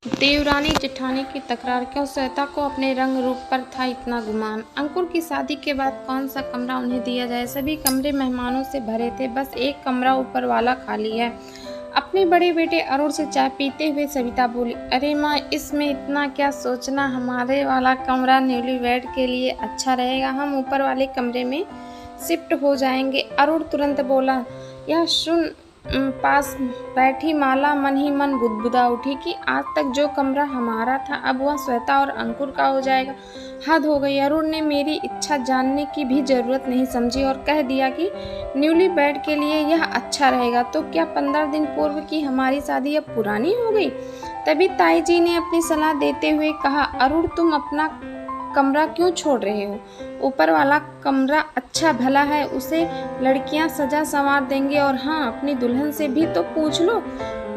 देवरानी जेठानी की तकरार, क्यों श्वेता को अपने रंग रूप पर था इतना गुमान। अंकुर की शादी के बाद कौन सा कमरा उन्हें दिया जाए। सभी कमरे मेहमानों से भरे थे, बस एक कमरा ऊपर वाला खाली है। अपने बड़े बेटे अरुण से चाय पीते हुए सविता बोली, अरे माँ, इसमें इतना क्या सोचना, हमारे वाला कमरा न्यूलीवैड के लिए अच्छा रहेगा, हम ऊपर वाले कमरे में शिफ्ट हो जाएंगे। अरुण तुरंत बोला। यह सुन पास बैठी माला मन ही मन बुदबुदा उठी कि आज तक जो कमरा हमारा था अब वह श्वेता और अंकुर का हो जाएगा। हद हो गई। अरुण ने मेरी इच्छा जानने की भी जरूरत नहीं समझी और कह दिया कि न्यूली बेड के लिए यह अच्छा रहेगा। तो क्या 15 दिन पूर्व की हमारी शादी अब पुरानी हो गई। तभी ताई जी ने अपनी सलाह देते हुए कहा, अरुण, तुम अपना कमरा क्यों छोड़ रहे हो। ऊपर वाला कमरा अच्छा भला है, उसे लड़कियां सजा संवार देंगे। और हाँ, अपनी दुल्हन से भी तो पूछ लो,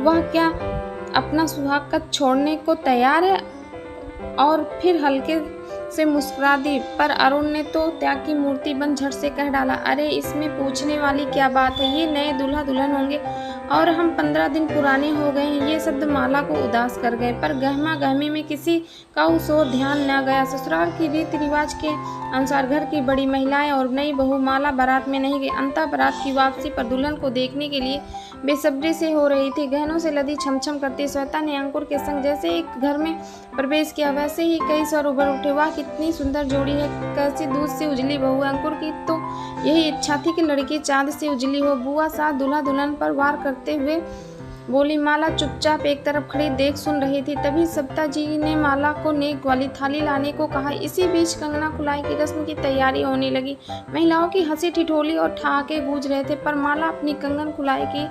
वह क्या अपना सुहाग का छोड़ने को तैयार है। और फिर हल्के से मुस्कुरा दी। पर अरुण ने तो त्याग की मूर्ति बन झट से कह डाला, अरे इसमें पूछने वाली क्या बात है, ये नए दूल्हा दुल्हन होंगे और हम 15 दिन पुराने हो गए हैं। ये शब्द माला को उदास कर गए, पर गहमा गहमी में किसी का उस ओर ध्यान न गया। ससुराल की रीति रिवाज के अनुसार घर की बड़ी महिलाएं और नई बहू माला बारात में नहीं गई। अंततः बारात की वापसी पर दुल्हन को देखने के लिए बेसब्री से हो रही थी। गहनों से लदी छमछम करती श्वेता ने अंकुर के संग जैसे एक घर में प्रवेश किया, वैसे ही कई स्वर उभर उठे। वाह, कितनी सुंदर जोड़ी है, कैसी दूध से उजली बहू है। अंकुर की तो यही इच्छा थी कि लड़की चांद से उजली हो। बुआ साथ दूल्हा दुल्हन पर वार करते हुए बोली। माला चुपचाप एक तरफ खड़ी देख सुन रही थी। तभी सविता जी ने माला को नेक वाली थाली लाने को कहा। इसी बीच कंगना खुलाई की रस्म की तैयारी होने लगी। महिलाओं की हंसी ठिठोली और ठहाके गूंज रहे थे, पर माला अपनी कंगन खुलाई की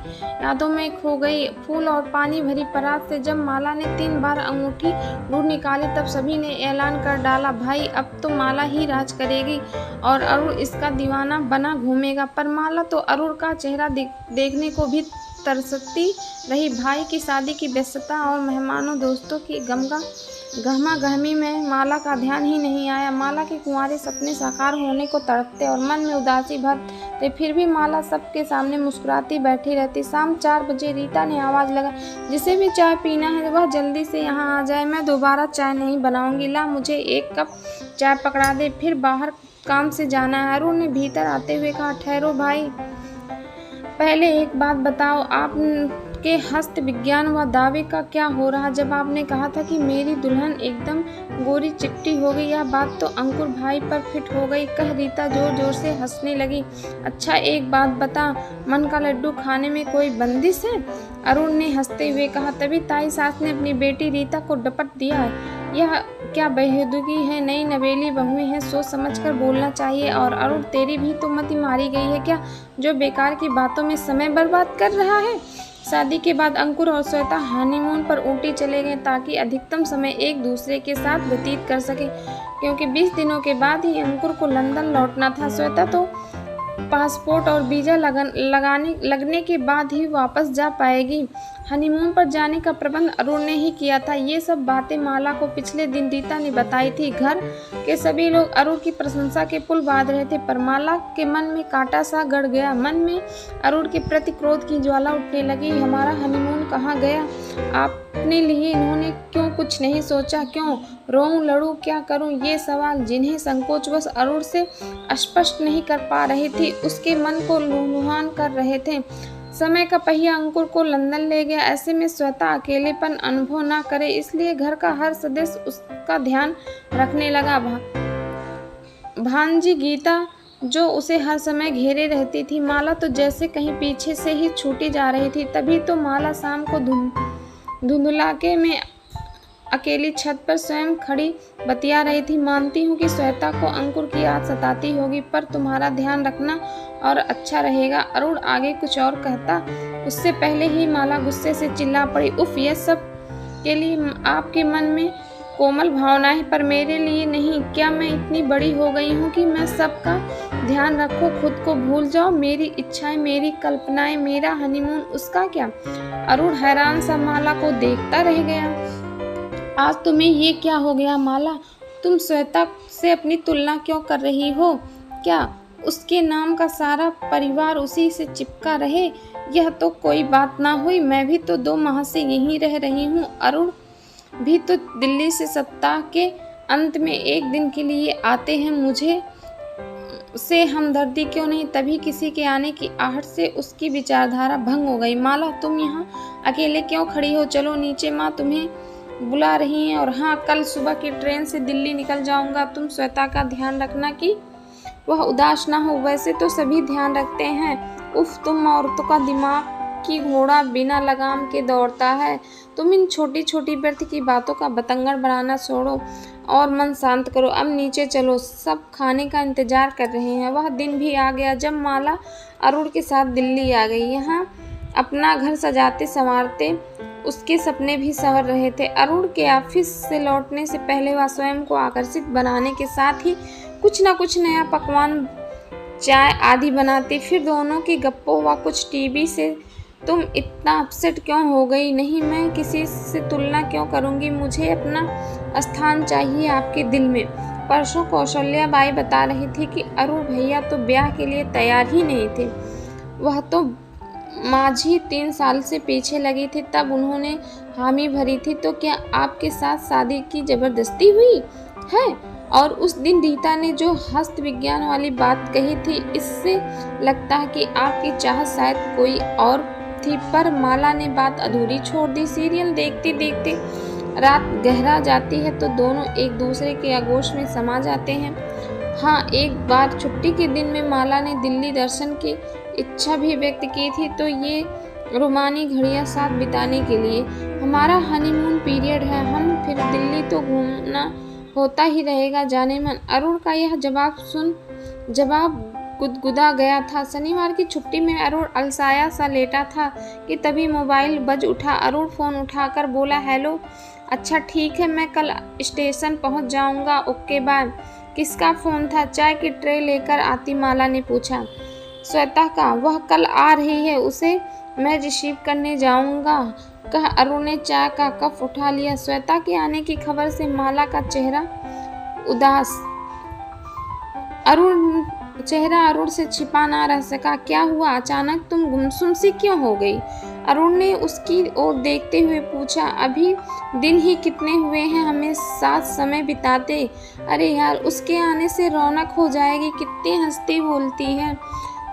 यादों में खो गई। फूल और पानी भरी परात से जब माला ने 3 बार अंगूठी ढूंढ निकाली, तब सभी ने ऐलान कर डाला, भाई अब तो माला ही राज करेगी और अरुण इसका दीवाना बना घूमेगा। पर माला तो अरुण का चेहरा देखने को भी तरसती रही। भाई की शादी की व्यस्तता और मेहमानों दोस्तों की गहमा गहमी में माला का ध्यान ही नहीं आया। माला के कुंवारे सपने साकार होने को तड़पते और मन में उदासी भरते, फिर भी माला सबके सामने मुस्कुराती बैठी रहती। शाम 4 बजे रीता ने आवाज़ लगाई, जिसे भी चाय पीना है वह जल्दी से यहाँ आ जाए, मैं दोबारा चाय नहीं बनाऊंगी। ला मुझे 1 कप चाय पकड़ा दे, फिर बाहर काम से जाना है। अरुण ने भीतर आते हुए कहा, ठहरो भाई, पहले एक बात बताओ, आपके हस्त विज्ञान व दावे का क्या हो रहा। जब आपने कहा था कि मेरी दुल्हन एकदम गोरी चिट्टी हो गई, यह बात तो अंकुर भाई पर फिट हो गई, कह रीता जोर जोर से हंसने लगी। अच्छा एक बात बता, मन का लड्डू खाने में कोई बंदिश है। अरुण ने हंसते हुए कहा। तभी ताई सास ने अपनी बेटी रीता को डपट दिया, यह क्या बेहूदगी है, नई नवेली बहुएं हैं, सोच समझकर बोलना चाहिए। और अरुण, तेरी भी तो मति मारी गई है क्या, जो बेकार की बातों में समय बर्बाद कर रहा है। शादी के बाद अंकुर और श्वेता हनीमून पर ऊटी चले गए ताकि अधिकतम समय एक दूसरे के साथ व्यतीत कर सके, क्योंकि 20 दिनों के बाद ही अंकुर को लंदन लौटना था। श्वेता तो पासपोर्ट और वीज़ा लगने के बाद ही वापस जा पाएगी। हनीमून पर जाने का प्रबंध अरुण ने ही किया था। ये सब बातें माला को पिछले दिन रीता ने बताई थी। घर के सभी लोग अरुण की प्रशंसा के पुल बांध रहे थे, पर माला के मन में कांटा सा गड़ गया। मन में अरुण के प्रति क्रोध की ज्वाला उठने लगी। हमारा हनीमून कहाँ गया, अपने लिए इन्होंने क्यों कुछ नहीं सोचा, क्यों रोऊं लड़ूं क्या करूं, ये सवाल जिन्हें संकोचवश अरुण से स्पष्ट नहीं कर पा रही थी, उसके मन को लुभान कर रहे थे। समय का पहिया अंकुर को लंदन ले गया। ऐसे में श्वेता अकेलेपन अनुभव न करे, इसलिए घर का हर सदस्य उसका ध्यान रखने लगा। भांजी गीता जो उसे हर समय घेरे रहती थी, माला तो जैसे कहीं पीछे से ही छूटी जा रही थी। तभी तो माला शाम को धुंधलाके में अकेली छत पर स्वयं खड़ी बतिया रही थी। मानती हूँ कि श्वेता को अंकुर की याद सताती होगी, पर तुम्हारा ध्यान रखना और अच्छा रहेगा। अरुण आगे कुछ और कहता, उससे पहले ही माला गुस्से से चिल्ला पड़ी, उफ, यह सब के लिए आपके मन में कोमल भावनाएं, पर मेरे लिए नहीं। क्या मैं इतनी बड़ी हो गई हूँ कि मैं सबका ध्यान रखूं, खुद को भूल जाओ। मेरी इच्छाएं, मेरी कल्पनाएं, मेरा हनीमून, उसका क्या। अरुण हैरान सा माला को देखता रह गया। आज तुम्हें ये क्या हो गया माला, तुम श्वेता से अपनी तुलना क्यों कर रही हो। क्या उसके नाम का सारा परिवार उसी से चिपका रहे। यह तो कोई बात ना हुई, मैं भी तो 2 माह से यहीं रह रही हूँ। अरुण भी तो दिल्ली से सप्ताह के अंत में एक दिन के लिए आते हैं। मुझे से हमदर्दी क्यों नहीं, तभी किसी के आने की आहट से उसकी विचारधारा भंग हो गई। माला, तुम यहाँ अकेले क्यों खड़ी हो? चलो नीचे, माँ तुम्हें बुला रही हैं। और हाँ, कल सुबह की ट्रेन से दिल्ली निकल जाऊंगा। तुम श्वेता का ध्यान रखना कि वह उदास ना हो। वैसे तो सभी ध्यान रखते हैं। उफ, तुम औरतों का दिमाग की घोड़ा बिना लगाम के दौड़ता है। तुम इन छोटी छोटी व्यर्थ की बातों का बतंगड़ बनाना छोड़ो और मन शांत करो। अब नीचे चलो, सब खाने का इंतजार कर रहे हैं। वह दिन भी आ गया जब माला अरुण के साथ दिल्ली आ गई। यहाँ अपना घर सजाते संवारते उसके सपने भी संवर रहे थे। अरुण के ऑफिस से लौटने से पहले वह स्वयं को आकर्षित बनाने के साथ ही कुछ न कुछ नया पकवान, चाय आदि बनाती। फिर दोनों की गप्पों व कुछ टीवी से तुम इतना अपसेट क्यों हो गई? नहीं, मैं किसी से तुलना क्यों करूंगी। मुझे अपना स्थान चाहिए आपके दिल में। परसों कौशल्या बाई बता रही थी कि अरुण भैया तो ब्याह के लिए तैयार ही नहीं थे। वह तो माझी 3 साल से पीछे लगी थी, तब उन्होंने हामी भरी थी। तो क्या आपके साथ शादी की जबरदस्ती हुई है? और उस दिन रीता ने जो हस्त विज्ञान वाली बात कही थी, इससे लगता है कि आपकी चाहत शायद कोई और थी। पर माला ने बात अधूरी छोड़ दी। सीरियल देखते देखते रात गहरा जाती है तो दोनों एक दूसरे के आगोश में समा जाते हैं। हाँ, एक बार छुट्टी के दिन में माला ने दिल्ली दर्शन की इच्छा भी व्यक्त की थी, तो ये रोमानी घड़ियां साथ बिताने के लिए। हमारा हनीमून पीरियड है, हम फिर दिल्ली तो घूमना होता ही रहेगा जाने मन। अरुण का यह जवाब गुदगुदा गया था। शनिवार की छुट्टी में अरुण अलसाया सा लेटा था कि तभी मोबाइल बज उठा। अरुण फोन उठाकर बोला, हेलो। अच्छा ठीक है, मैं कल स्टेशन पहुंच जाऊंगा। Okay bye. किसका फोन था? चाय की ट्रे लेकर आती माला ने पूछा। श्वेता का, वह कल आ रही है, उसे मैं रिसीव करने जाऊंगा, कहा अरुण ने चाय का कप उठा लिया। श्वेता के आने की खबर से माला का चेहरा अरुण से छिपा ना रह सका। क्या हुआ? अचानक तुम गुमसुम सी क्यों हो गई? अरुण ने उसकी ओर देखते हुए पूछा। अभी दिन ही कितने हुए हैं हमें साथ समय बिताते। अरे यार, उसके आने से रौनक हो जाएगी। कितनी हंसती बोलती है।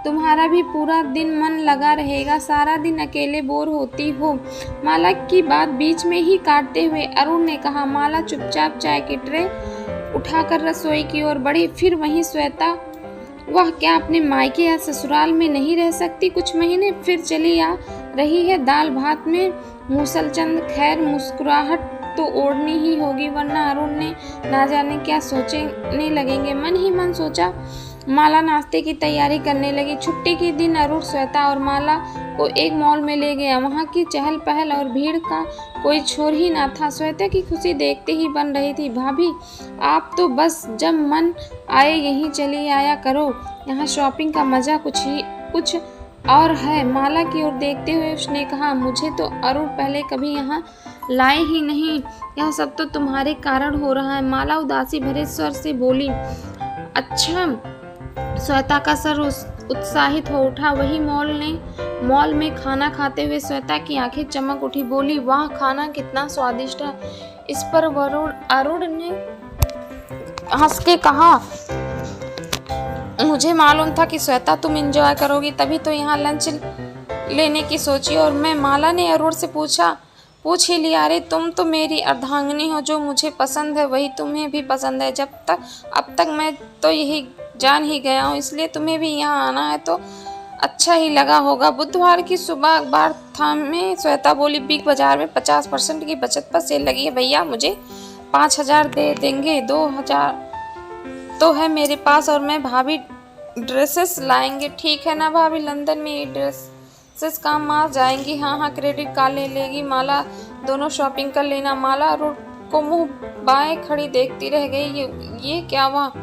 तुम्हारा भी पूरा दिन मन लगा रहेगा। सारा दिन अकेले बोर होती हो। माला की बात बीच में ही काटते हुए अरुण ने कहा। माला चुपचाप चाय की ट्रे उठाकर रसोई की ओर बढ़ी। फिर वहीं श्वेता, वह क्या अपने मायके या ससुराल में नहीं रह सकती? कुछ महीने फिर चली आ रही है दाल भात में मूसलचंद। खैर, मुस्कुराहट तो ओढ़नी ही होगी, वरना अरुण ने ना जाने क्या सोचने लगेंगे। मन ही मन सोचा। माला नाश्ते की तैयारी करने लगी। छुट्टी के दिन अरुण श्वेता और माला को एक मॉल में ले गया। वहाँ की चहल पहल और भीड़ का कोई छोर ही ना था। श्वेता की खुशी देखते ही बन रही थी। भाभी, आप तो बस जब मन आए यहीं चली आया करो। यहाँ शॉपिंग का मजा कुछ और है। माला की ओर देखते हुए उसने कहा। मुझे तो अरुण पहले कभी यहाँ लाए ही नहीं। यह सब तो तुम्हारे कारण हो रहा है। माला उदासी भरे स्वर से बोली। अच्छा। श्वेता का सर उत्साहित हो उठा। वही मॉल में खाना खाते हुए श्वेता की आंखें चमक उठी। बोली, वाह, खाना कितना स्वादिष्ट है। इस पर अरुण ने हंस के कहा, मुझे मालूम था कि श्वेता तुम एंजॉय करोगी, तभी तो यहाँ लंच लेने की सोची। और मैं, माला ने अरुण से पूछ ही लिया। अरे तुम तो मेरी अर्धांगिनी हो। जो मुझे पसंद है वही तुम्हें भी पसंद है। अब तक मैं तो यही जान ही गया हूँ, इसलिए तुम्हें भी यहाँ आना है तो अच्छा ही लगा होगा। बुधवार की सुबह अखबार थामे श्वेता बोली, बिग बाजार में 50% की बचत पर सेल लगी है। भैया मुझे 5,000 दे देंगे? 2,000 तो है मेरे पास, और मैं भाभी ड्रेसेस लाएंगे। ठीक है ना भाभी, लंदन में ये ड्रेसेस काम आ जाएंगी। हाँ, क्रेडिट कार्ड ले लेगी माला, दोनों शॉपिंग कर लेना। माला अरुण को मुंह बाएं खड़ी देखती रह गई। ये क्या हुआ?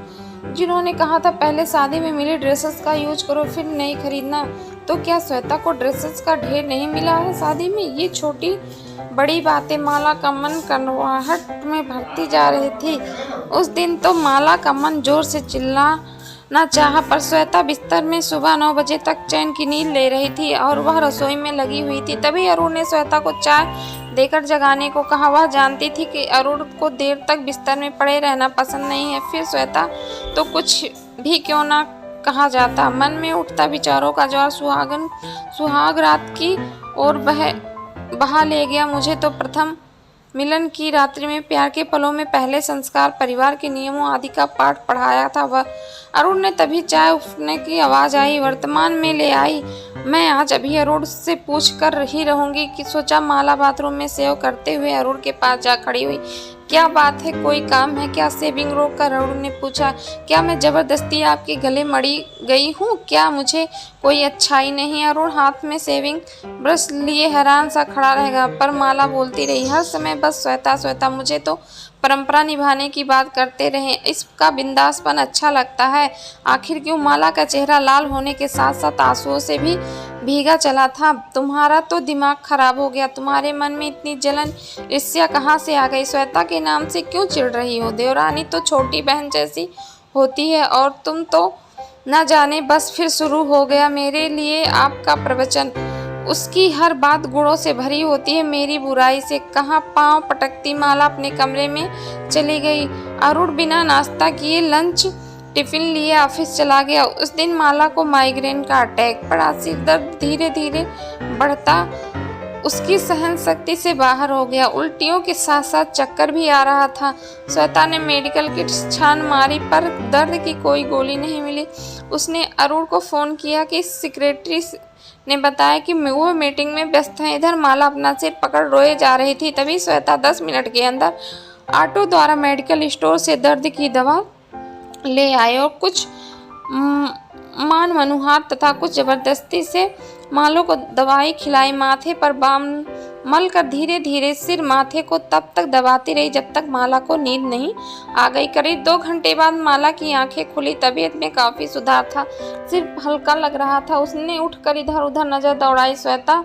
जिन्होंने कहा था पहले शादी में मिले ड्रेसेस का यूज करो, फिर नहीं खरीदना। तो क्या श्वेता को ड्रेसेस का ढेर नहीं मिला है शादी में? ये छोटी बड़ी बातें माला का मन कनवाहट में भरती जा रही थी। उस दिन तो माला का मन जोर से चिल्लाना चाहा, पर श्वेता बिस्तर में सुबह 9 बजे तक चैन की नींद ले रही थी और वह रसोई में लगी हुई थी। तभी अरुण ने श्वेता को चाय देकर जगाने को कहा। वह जानती थी कि अरुण को देर तक बिस्तर में पड़े रहना पसंद नहीं है। फिर श्वेता तो कुछ भी क्यों ना कहा जाता। मन में उठता विचारों का ज्वार सुहाग रात की ओर बहा ले गया। मुझे तो प्रथम मिलन की रात्रि में प्यार के पलों में पहले संस्कार, परिवार के नियमों आदि का पाठ पढ़ाया था वह। अरुण ने तभी चाय उठने की आवाज़ आई, वर्तमान में ले आई। मैं आज अभी अरुण से पूछ कर ही रहूंगी कि सोचा। माला बाथरूम में सेव करते हुए अरुण के पास जा खड़ी हुई। क्या बात है, कोई काम है क्या? सेविंग रोक कर अरुण ने पूछा। क्या मैं जबरदस्ती आपके गले मड़ी गई हूँ? क्या मुझे कोई अच्छाई नहीं? अरुण हाथ में सेविंग ब्रश लिए हैरान सा खड़ा रहेगा, पर माला बोलती रही, हर समय बस श्वेता श्वेता। मुझे तो परंपरा निभाने की बात करते रहे, इसका बिंदासपन अच्छा लगता है। आखिर क्यों? माला का चेहरा लाल होने के साथ साथ आंसुओं से भी भीगा चला था। तुम्हारा तो दिमाग खराब हो गया। तुम्हारे मन में इतनी जलन ईर्ष्या कहाँ से आ गई? श्वेता के नाम से क्यों चिढ़ रही हो? देवरानी तो छोटी बहन जैसी होती है और तुम तो न जाने। बस फिर शुरू हो गया मेरे लिए आपका प्रवचन। उसकी हर बात गुणों से भरी होती है, मेरी बुराई से कहाँ पांव पटकती। माला अपने कमरे में चली गई। अरुण बिना नाश्ता किए लंच टिफिन लिए ऑफिस चला गया। उस दिन माला को माइग्रेन का अटैक पड़ा। सिर दर्द धीरे धीरे बढ़ता उसकी सहन शक्ति से बाहर हो गया। उल्टियों के साथ साथ चक्कर भी आ रहा था। श्वेता ने मेडिकल किट छान मारी, पर दर्द की कोई गोली नहीं मिली। उसने अरुण को फ़ोन किया कि सेक्रेटरी ने बताया कि वो मीटिंग में व्यस्त हैं। इधर माला अपना सिर पकड़ रोए जा रही थी। तभी श्वेता 10 मिनट के अंदर ऑटो द्वारा मेडिकल स्टोर से दर्द की दवा ले आए और कुछ मान मनुहार तथा कुछ जबरदस्ती से मालो को दवाई खिलाई। माथे पर बाम मल कर धीरे धीरे सिर माथे को तब तक दबाती रही जब तक माला को नींद नहीं आ गई। करीब 2 घंटे बाद माला की आंखें खुली। तबीयत में काफी सुधार था, सिर्फ हल्का लग रहा था। उसने उठकर इधर उधर नजर दौड़ाई। श्वेता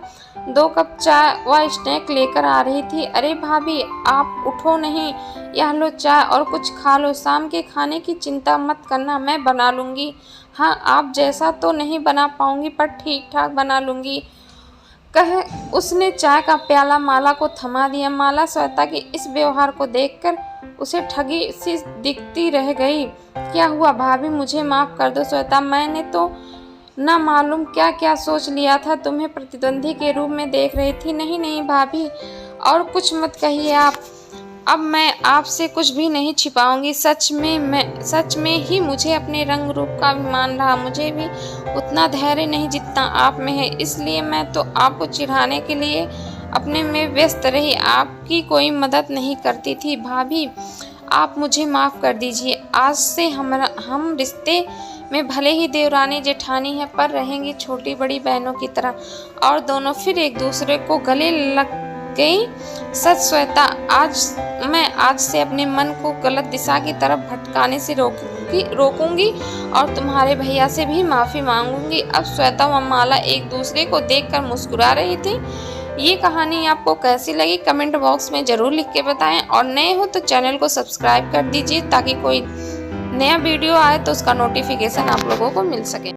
2 कप चाय व स्नैक लेकर आ रही थी। अरे भाभी, आप उठो नहीं, यह लो चाय और कुछ खा लो। शाम के खाने की चिंता मत करना, मैं बना लूँगी। हाँ, आप जैसा तो नहीं बना पाऊँगी, पर ठीक ठाक बना लूँगी, कह उसने चाय का प्याला माला को थमा दिया। माला श्वेता के इस व्यवहार को देखकर उसे ठगी सी दिखती रह गई। क्या हुआ भाभी, मुझे माफ़ कर दो। श्वेता, मैंने तो ना मालूम क्या क्या सोच लिया था, तुम्हें प्रतिद्वंदी के रूप में देख रही थी। नहीं नहीं भाभी, और कुछ मत कहिए आप। अब मैं आपसे कुछ भी नहीं छिपाऊंगी। सच में ही मुझे अपने रंग रूप का अभिमान रहा। मुझे भी उतना धैर्य नहीं जितना आप में है, इसलिए मैं तो आपको चिढ़ाने के लिए अपने में व्यस्त रही, आपकी कोई मदद नहीं करती थी। भाभी, आप मुझे माफ़ कर दीजिए। आज से हम रिश्ते में भले ही देवरानी जेठानी है, पर रहेंगी छोटी बड़ी बहनों की तरह। और दोनों फिर एक दूसरे को गले लग गई। सच श्वेता, आज से अपने मन को गलत दिशा की तरफ भटकाने से रोकूंगी और तुम्हारे भैया से भी माफ़ी मांगूंगी। अब श्वेता व माला एक दूसरे को देखकर मुस्कुरा रही थी। ये कहानी आपको कैसी लगी कमेंट बॉक्स में ज़रूर लिख के बताएं, और नए हो तो चैनल को सब्सक्राइब कर दीजिए ताकि कोई नया वीडियो आए तो उसका नोटिफिकेशन आप लोगों को मिल सके।